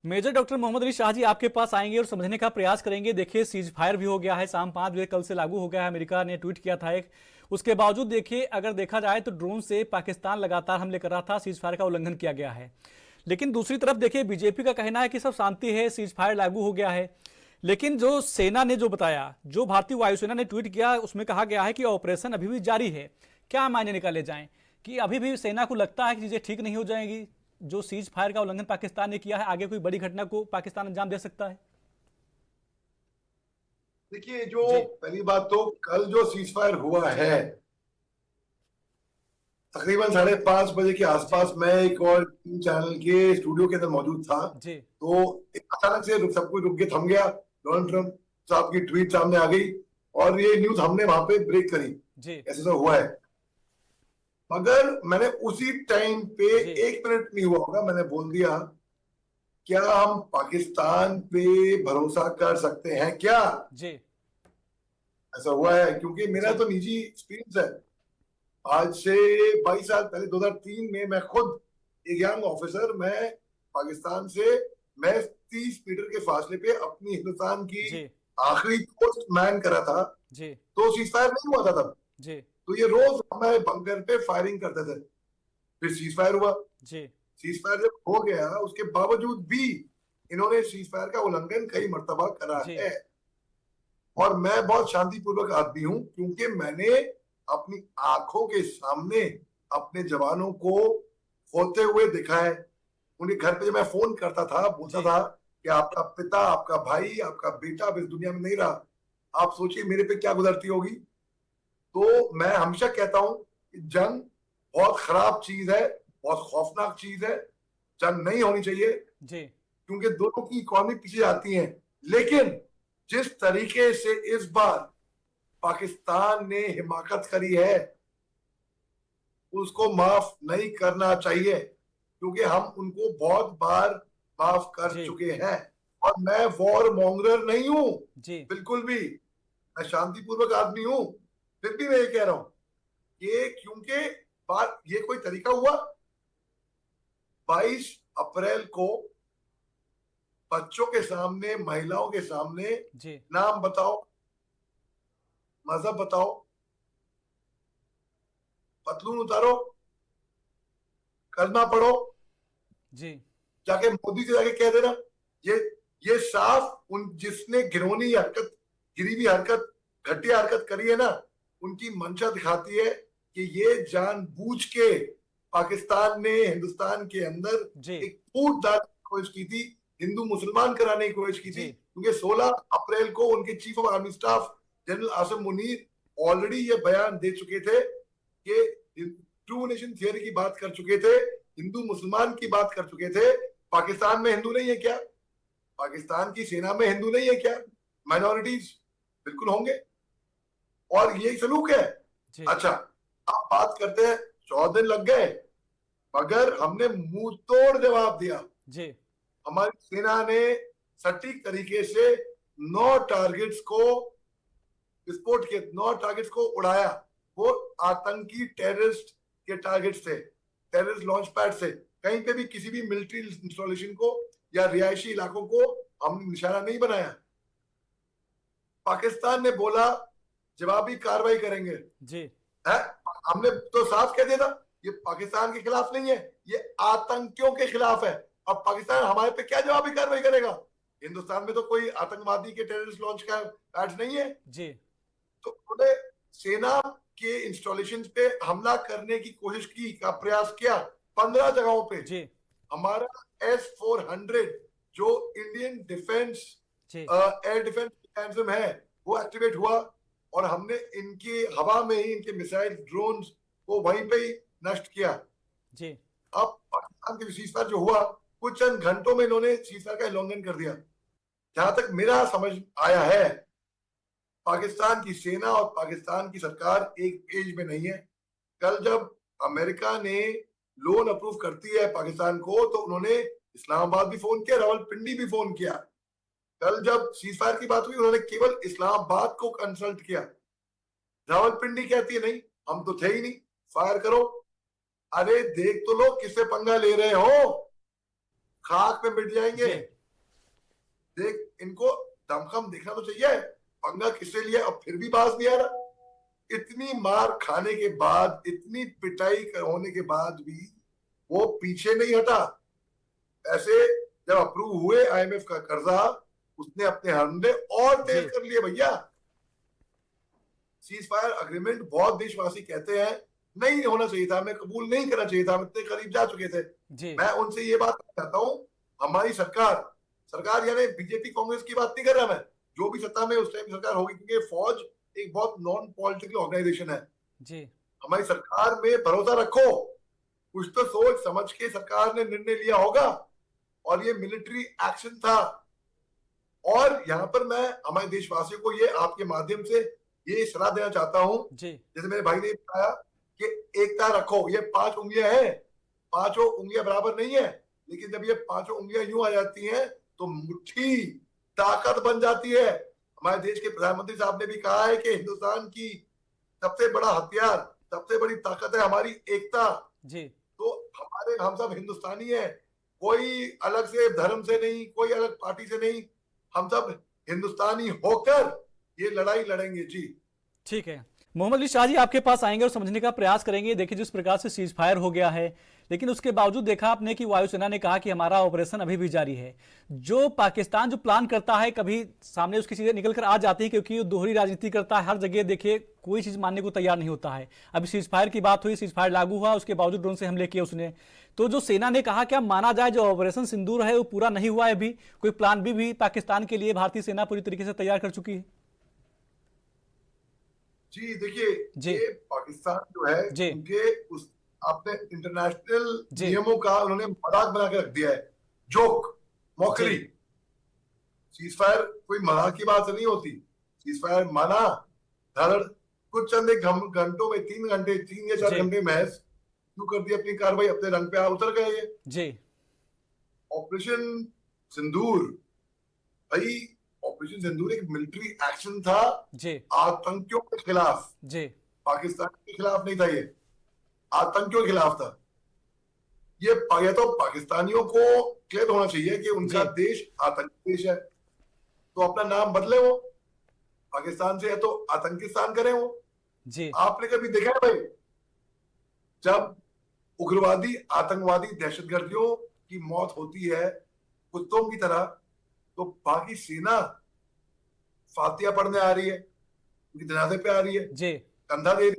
Major doctor Mohammad Ali Shah ji आपके पास आएंगे और समझने का प्रयास करेंगे। देखिए, सीज फायर भी हो गया है, शाम 5 बजे कल से लागू हो गया है। अमेरिका ने ट्वीट किया था एक। उसके बावजूद देखिए, अगर देखा जाए तो ड्रोन से पाकिस्तान लगातार हमले कर रहा था, सीज फायर का उल्लंघन किया गया है। लेकिन दूसरी तरफ देखिए, बीजेपी का कहना है कि सब शांति है, सीज फायर लागू हो गया है। लेकिन जो सेना ने जो बताया, जो भारतीय वायुसेना ने ट्वीट किया, उसमें कहा गया है कि ऑपरेशन अभी भी जारी है। क्या मायने निकाले जाएं कि अभी भी सेना को लगता है कि चीजें ठीक नहीं हो जाएंगी? जो सीज फायर का उल्लंघन पाकिस्तान ने किया है, आगे कोई बड़ी घटना को पाकिस्तान अंजाम दे सकता है। देखिए, जो जी। पहली बात तो कल जो सीज फायर हुआ है तकरीबन 5:30 बजे के जी। आसपास मैं एक और टीवी चैनल के स्टूडियो के अंदर मौजूद था। जी। तो एक अचानक से सब कुछ रुक के थम गया। डोनाल्ड ट्रंप साहब की ट्वीट सामने आ गई और ये न्यूज हमने वहां पे ब्रेक करी, जी। ऐसे तो हुआ है। मगर मैंने उसी टाइम पे जी। 1 मिनट नहीं हुआ होगा, मैंने बोल दिया, क्या हम पाकिस्तान पे भरोसा कर सकते हैं क्या? जी। ऐसा हुआ है क्योंकि मेरा जी। तो निजी एक्सपीरियंस है। आज से 22 साल पहले 2003 में मैं खुद एक यंग ऑफिसर, मैं पाकिस्तान से मैं 30 मीटर के फासले पे अपनी हिंदुस्तान की जी। आखिरी पोस्ट मैन करा था। जी। तो सीज फायर नहीं हुआ था तब। जी। तो ये रोज हमारे बंकर पे फायरिंग करते थे। फिर सीज फायर हुआ। जी। सीज फायर जब हो गया उसके बावजूद भी इन्होंने सीज फायर का उल्लंघन कई मर्तबा करा जी। है। और मैं बहुत शांतिपूर्वक आदमी हूं क्योंकि मैंने अपनी आंखों के सामने अपने जवानों को होते हुए देखा है। उनके घर पे जब मैं फोन करता था, बोलता जी। था कि आपका पिता, आपका भाई, आपका बेटा अब इस दुनिया में नहीं रहा। आप सोचिए मेरे पे क्या गुजरती होगी। तो मैं हमेशा कहता हूं कि जंग बहुत खराब चीज है, बहुत खौफनाक चीज है। जंग नहीं होनी चाहिए जी। क्योंकि दोनों की इकोनॉमी पीछे जाती है। लेकिन जिस तरीके से इस बार पाकिस्तान ने हिमाकत करी है उसको माफ नहीं करना चाहिए क्योंकि हम उनको बहुत बार माफ कर जी। चुके हैं। और मैं वॉर मॉन्गरर नहीं हूं, जी। बिल्कुल भी। मैं शांतिपूर्वक आदमी हूं। फिर भी मैं ये कह रहा हूं कि क्योंकि बात ये कोई तरीका हुआ 22 अप्रैल को बच्चों के सामने, महिलाओं के सामने, जी। नाम बताओ, मजहब बताओ, पतलून उतारो, कलमा पढ़ो, जी। जाके मोदी से जाके कह देना। ये ये साफ उन जिसने घिनौनी हरकत, गिरी हुई हरकत, घटिया हरकत करी है ना, उनकी मंशा दिखाती है कि ये जानबूझ के पाकिस्तान ने हिंदुस्तान के अंदर जी। एक फूट डालने की कोशिश की थी, हिंदू मुसलमान कराने की कोशिश की थी। जी। क्योंकि 16 अप्रैल को उनके chief of army staff general Asim Munir already ये बयान दे चुके थे कि टू नेशन थियरी की बात कर चुके थे, हिंदू मुसलमान की बात कर चुके थे। पाकिस्तान में हिंदू नहीं है क्या? पाकिस्तान की सेना में हिंदू नहीं है क्या? माइनॉरिटीज बिल्कुल होंगे। और ये सलूक है। जी। अच्छा, आप बात करते हैं 14 दिन लग गए, मगर हमने मुंह तोड़ जवाब दिया। जी। हमारी सेना ने सटीक तरीके से 9 टारगेट्स को विस्फोट किए, 9 टारगेट्स को उड़ाया। वो आतंकी टेररिस्ट के टारगेट्स थे, टेररिस्ट लॉन्च पैड से। कहीं पे भी किसी भी मिलिट्री इंस्टॉलेशन को या रिहायशी इलाकों को हमने निशाना नहीं बनाया। पाकिस्तान ने बोला जवाबी कार्रवाई करेंगे। जी। है? हमने तो साफ कह दिया था ये पाकिस्तान के खिलाफ नहीं है, ये आतंकियों के खिलाफ है। अब पाकिस्तान हमारे पे क्या जवाबी कार्रवाई करेगा? हिंदुस्तान में तो कोई आतंकवादी के टेररिस्ट लॉन्च का पैड नहीं है। जी। तो उन्होंने सेना के इंस्टॉलेशन पे हमला करने की कोशिश की, का प्रयास किया 15 जगहों पे। जी। हमारा S-400 जो इंडियन डिफेंस जी। एयर डिफेंस मैकेनिज्म है वो एक्टिवेट हुआ और हमने इनकी हवा में ही इनके मिसाइल ड्रोन्स को वहीं पे ही नष्ट किया। जी। अब पाकिस्तान के सीजफायर जो हुआ, कुछ चंद घंटों में इन्होंने सीजफायर का उल्लंघन कर दिया। जहां तक मेरा समझ आया है, पाकिस्तान की सेना और पाकिस्तान की सरकार एक पेज में नहीं है। कल जब अमेरिका ने लोन अप्रूव करती है पाकिस्तान को, तो उन्होंने इस्लामाबाद भी फोन किया, रावलपिंडी भी फोन किया। कल जब सीज फायर की बात हुई उन्होंने केवल इस्लामाबाद को कंसल्ट किया। रावलपिंडी कहती है नहीं, हम तो थे ही नहीं, फायर करो। अरे देख तो लो किससे पंगा ले रहे हो। खाक में मिट जाएंगे। जी देख, इनको दमखम देखना तो चाहिए, पंगा किससे लिया, अब फिर भी बाज नहीं आ रहा। इतनी मार खाने के बाद, इतनी पिटाई होने के बाद भी वो पीछे नहीं हटा। ऐसे जब अप्रूव हुए आईएमएफ का कर्जा, उसने अपने हमले और जी तेज कर लिए भैया। सीज फायर अग्रीमेंट बहुत देशवासी कहते हैं नहीं होना चाहिए था, हमें कबूल नहीं करना चाहिए था, हम इतने करीब जा चुके थे। जी मैं उनसे ये बात कहता हूं, हमारी सरकार, सरकार यानी बीजेपी कांग्रेस की बात नहीं कर रहा मैं, जो भी सत्ता में उस टाइम सरकार होगी, क्योंकि फौज एक बहुत नॉन पॉलिटिकल ऑर्गेनाइजेशन है। जी हमारी सरकार में भरोसा रखो, कुछ तो सोच समझ के सरकार ने निर्णय लिया होगा, और ये मिलिट्री एक्शन था। और यहाँ पर मैं हमारे देशवासियों को ये आपके माध्यम से ये सलाह देना चाहता हूं, जी जैसे मेरे भाई ने बताया कि एकता रखो। ये 5 उंगलियां हैं, पांचों उंगलियां बराबर नहीं है, लेकिन जब ये पांचों उंगलियां यूं आ जाती हैं तो मुट्ठी ताकत बन जाती है। हमारे देश के प्रधानमंत्री साहब ने भी कहा है कि हिंदुस्तान की सबसे बड़ा हथियार, सबसे बड़ी ताकत है हमारी एकता। जी तो हम सब हिंदुस्तानी हैं, कोई अलग से धर्म से नहीं, कोई अलग पार्टी से नहीं, हम सब हिंदुस्तानी होकर ये लड़ाई लड़ेंगे जी। ठीक है। मोहम्मद अली शाह जी आपके पास आएंगे और समझने का प्रयास करेंगे। देखिए जिस प्रकार से सीज फायर हो गया है, लेकिन उसके बावजूद देखा आपने कि वायुसेना ने कहा कि हमारा ऑपरेशन अभी भी जारी है। जो पाकिस्तान जो प्लान करता है, कभी सामने उसकी चीजें निकल कर आ जाती हैं, क्योंकि वो दोहरी राजनीति करता है। हर जगह देखिए कोई चीज मानने को तैयार नहीं होता है। अभी सीज फायर की बात हुई, सीज फायर लागू हुआ, उसके बावजूद ड्रोन से हमले किए उसने। तो जो सेना ने कहा, क्या माना जाए जो ऑपरेशन सिंदूर है वो पूरा नहीं हुआ है? अभी कोई प्लान भी पाकिस्तान के लिए भारतीय सेना पूरी तरीके से तैयार कर चुकी है? जी देखिए, जी ये पाकिस्तान जो है, जी उनके उस आपने इंटरनेशनल जी नियमों का उन्होंने मजाक बना के रख दिया है, जोक, मौकरी। जी सीज फायर कोई मजाक की बात नहीं होती। सीज फायर माना, धड़, कुछ चंद एक घंटों में, 3 घंटे, 3 या 4 घंटे महज शुरू कर दी अपनी कार्रवाई, अपने रंग पे आ उतर गए ये। जी ऑपरेशन सिंदूर, भाई ऑपरेशन सिंदूर एक मिलिट्री एक्शन था जी आतंकियों के खिलाफ, जी पाकिस्तान के खिलाफ नहीं था, ये आतंकियों के खिलाफ था। ये तो पाकिस्तानियों को क्लियर होना चाहिए कि उनका जी देश आतंकी देश है, तो अपना नाम बदले वो, पाकिस्तान से है तो आतंकिस्तान करें वो। जी आपने कभी देखा है भाई, जब उग्रवादी, आतंकवादी, दहशतगर्दियों की मौत होती है कुत्तों की तरह, तो बाकी सेना फातिया पढ़ने आ रही है, उनके जनाजे पे आ रही है, जी कंधा दे रही,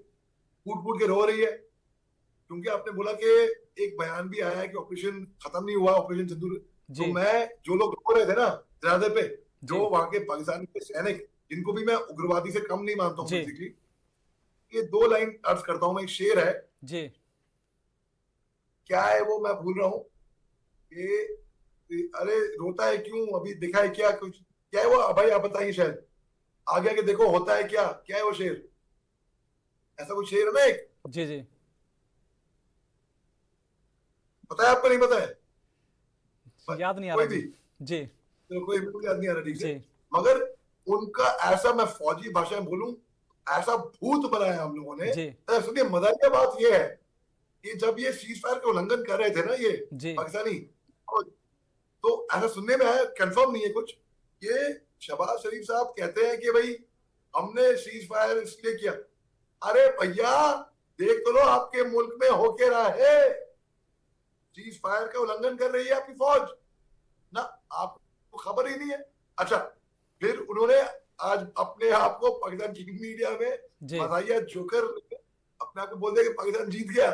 फूट फूट के रो रही है? क्योंकि आपने बोला कि एक बयान भी आया है कि ऑपरेशन खत्म नहीं हुआ, ऑपरेशन सिंदूर। तो जी मैं, जो लोग रो रहे थे ना जनाजे पे, जी जो वहां के पाकिस्तान के सैनिक, जिनको भी मैं उग्रवादी से कम नहीं मानता हूँ जी बेसिकली, ये 2 लाइन अर्ज करता हूँ मैं। एक शेर है, जी क्या है वो मैं भूल रहा हूँ, कि अरे रोता है क्यों, अभी दिखा है क्या कुछ, क्या है वो भाई, आप बताइए, शायद आगे आगे देखो होता है क्या, क्या है वो शेर, ऐसा कुछ शेर है ना एक, जी जी पता है आपको? नहीं पता है? याद नहीं आ रहा कोई जी। भी, जी तो कोई बिल्कुल याद नहीं आ रहा ठीक से, जी मगर उनका ऐसा, मैं फौजी भाषा में बोलूं, ऐसा भूत बनाया हम लोगों ने। जी तो सुनिए, मजाकिया बात यह है कि जब ये सीज फायर का उल्लंघन कर रहे थे ना ये जी पाकिस्तानी, तो ऐसा सुनने में आया, कंफर्म नहीं है कुछ, ये शहबाज शरीफ साहब कहते हैं कि भाई हमने सीज फायर इसलिए किया। अरे भैया, देख तो लो आपके मुल्क में हो क्या रहा है, सीज फायर का उल्लंघन कर रही है आपकी फौज ना, आपको खबर ही नहीं है। अच्छा, फिर उन्होंने आज अपने आप को पाकिस्तान की मीडिया में जी मजाया जोकर अपने आप को बोल दिया कि पाकिस्तान जीत गया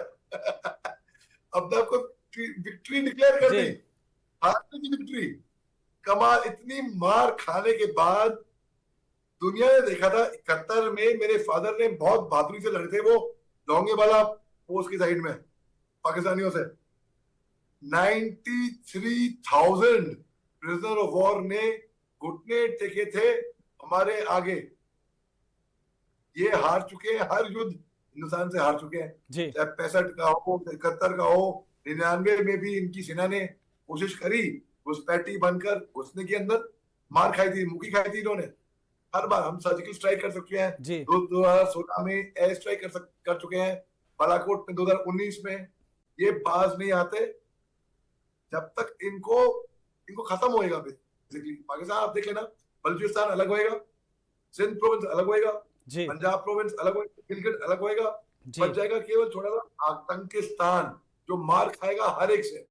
अपने आप को विक्ट्री डिक्लेयर कर जी दी, हारने की विक्ट्री। कमाल, इतनी मार खाने के बाद दुनिया ने देखा था 71 में, मेरे फादर ने बहुत बहादुरी से लड़े थे वो लोंगे वाला पोस्ट की साइड में पाकिस्तानियों से। 93,000 प्रिजनर ऑफ वॉर ने घुटने टेके थे हमारे आगे। ये हार चुके हैं, हर युद्ध हिंदुस्तान से हार चुके हैं, जी चाहे 65 का हो, 71 का हो, 99 में भी इनकी सेना ने कोशिश करी घुसपैठी बनकर घुसने के अंदर, मार खाई थी, मुक्की खाई थी इन्होंने। हर बार हम सर्जिकल स्ट्राइक कर सकते हैं, जी 2016 में एयर स्ट्राइक कर चुके हैं, बालाकोट में 2019 में, ये बाज नहीं आते। जब तक इनको खत्म होएगा बेसिकली पाकिस्तान। आप देख लेना, बलूचिस्तान अलग होएगा, सिंध प्रोविंस अलग होएगा, जी पंजाब प्रोविंस अलग होएगा, गिलगित अलग होएगा, जी बच जाएगा केवल छोटा सा आतंकिस्तान जो मार खाएगा हर एक से।